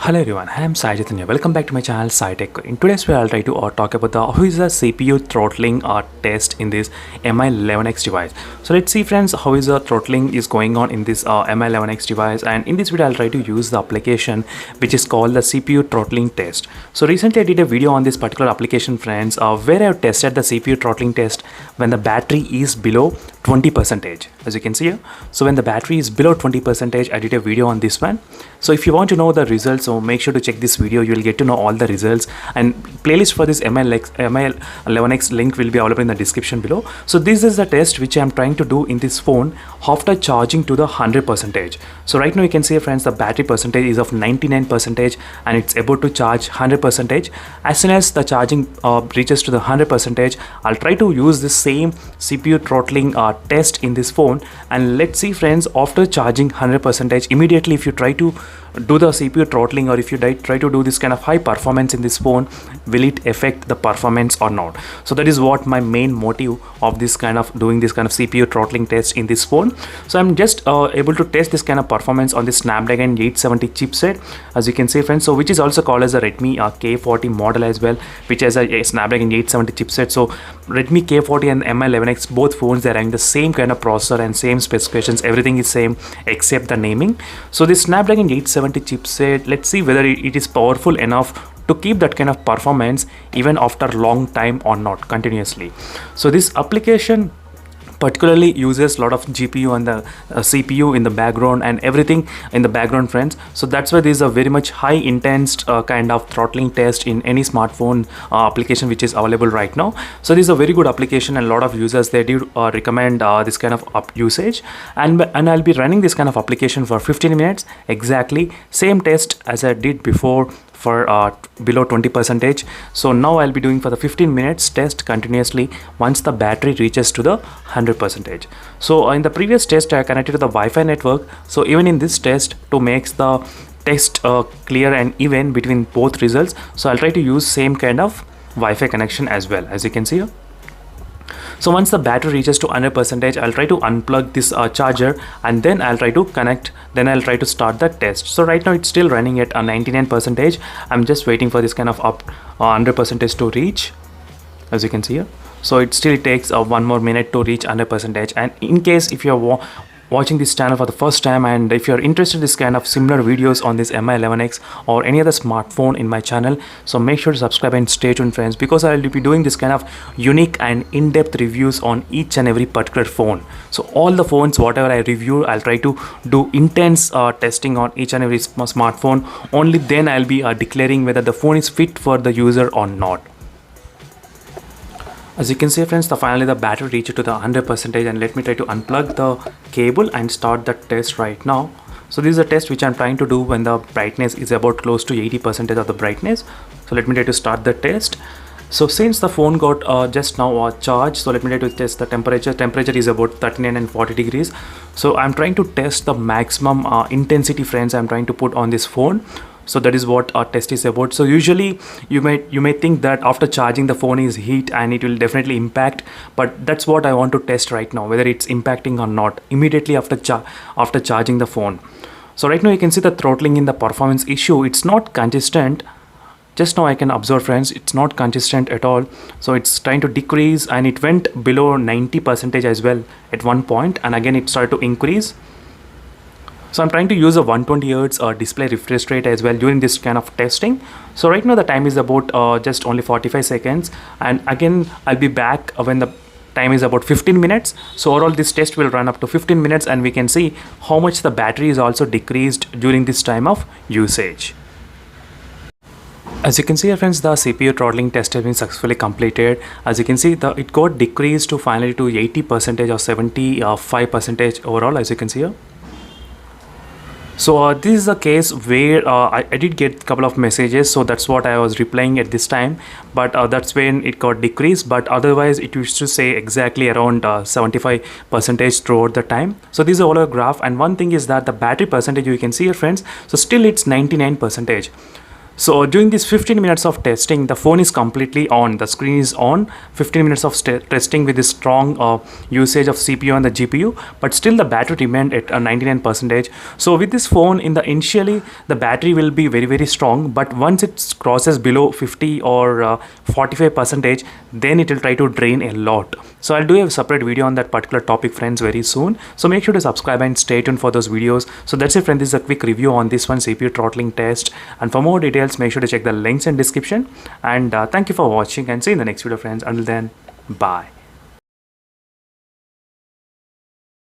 Hello everyone, I am Sai Chaitanya. Welcome back to my channel SciTech. In today's video, I'll try to talk about how is the CPU throttling test in this MI11X device. So let's see friends, how is the throttling is going on in this MI11X device, and in this video I'll try to use the application which is called the CPU throttling test. So recently I did a video on this particular application friends where I have tested the CPU throttling test when the battery is below 20%, as you can see here. So when the battery is below 20%, I did a video on this one. So if you want to know the results, so make sure to check this video. You will get to know all the results, and playlist for this MI11X link will be available in the description below. So this is the test which I am trying to do in this phone after charging to the 100%. So right now you can see friends, the battery percentage is of 99% and it's about to charge 100%. As soon as the charging reaches to the 100%, I'll try to use the same CPU throttling test in this phone, and let's see friends, after charging 100%, immediately if you try to do the CPU throttling, or if you try to do this kind of high performance in this phone, will it affect the performance or not? So that is what my main motive of this kind of doing this kind of CPU throttling test in this phone. So I'm just able to test this kind of performance on the Snapdragon 870 chipset, as you can see friends, so which is also called as a Redmi K40 model as well, which has a Snapdragon 870 chipset. So Redmi K40 and MI11X, both phones, they're having the same kind of processor and same specifications, everything is same except the naming. So this Snapdragon 870 chipset, let's see whether it is powerful enough to keep that kind of performance even after long time or not continuously. So this application particularly uses a lot of GPU and the CPU in the background and everything in the background friends. So that's why there is a very much high intense kind of throttling test in any smartphone application which is available right now. So this is a very good application, and a lot of users, they do recommend this kind of usage, and I'll be running this kind of application for 15 minutes exactly, same test as I did before for below 20%. So now I'll be doing for the 15 minutes test continuously once the battery reaches to the 100%. So in the previous test I connected to the Wi-Fi network. So even in this test, to make the test clear and even between both results, so I'll try to use same kind of Wi-Fi connection as well, as you can see here. So once the battery reaches to 100%, I'll try to unplug this charger, and then I'll try to connect, then I'll try to start the test. So right now it's still running at 99%. I'm just waiting for this kind of 100% to reach, as you can see here. So it still takes one more minute to reach 100%. And in case if you're watching this channel for the first time, and if you're interested in this kind of similar videos on this MI11X or any other smartphone in my channel, so make sure to subscribe and stay tuned friends, because I'll be doing this kind of unique and in-depth reviews on each and every particular phone. So all the phones whatever I review, I'll try to do intense testing on each and every smartphone. Only then I'll be declaring whether the phone is fit for the user or not. As you can see friends, finally the battery reached to the 100%, and let me try to unplug the cable and start the test right now. So this is a test which I'm trying to do when the brightness is about close to 80% of the brightness. So let me try to start the test. So since the phone got just now charged, so let me try to test the temperature. Temperature is about 39 and 40 degrees. So I'm trying to test the maximum intensity friends I'm trying to put on this phone. So that is what our test is about. So usually you may think that after charging the phone is heat and it will definitely impact, but that's what I want to test right now, whether it's impacting or not immediately after charging the phone. So right now you can see the throttling in the performance issue, it's not consistent. Just now I can observe friends, it's not consistent at all. So it's trying to decrease, and it went below 90% as well at one point, and again it started to increase. So I'm trying to use a 120 Hz display refresh rate as well during this kind of testing. So right now the time is about just only 45 seconds, and again I'll be back when the time is about 15 minutes. So overall this test will run up to 15 minutes, and we can see how much the battery is also decreased during this time of usage. As you can see friends, the CPU throttling test has been successfully completed. As you can see, it got decreased to finally to 80% or 75% overall, as you can see here. So this is a case where I did get a couple of messages, so that's what I was replying at this time, but that's when it got decreased. But otherwise it used to say exactly around 75% throughout the time. So this is all a graph, and one thing is that the battery percentage you can see here friends, so still it's 99%. So during these 15 minutes of testing, the phone is completely on, the screen is on. 15 minutes of testing with this strong usage of CPU and the GPU, but still the battery remained at 99%. So with this phone, in the initially the battery will be very strong, but once it crosses below 50 or 45%, then it will try to drain a lot. So I'll do a separate video on that particular topic, friends, very soon. So make sure to subscribe and stay tuned for those videos. So that's it, friends. This is a quick review on this one CPU throttling test, and for more details make sure to check the links in description. And thank you for watching, and see you in the next video, friends. Until then, bye.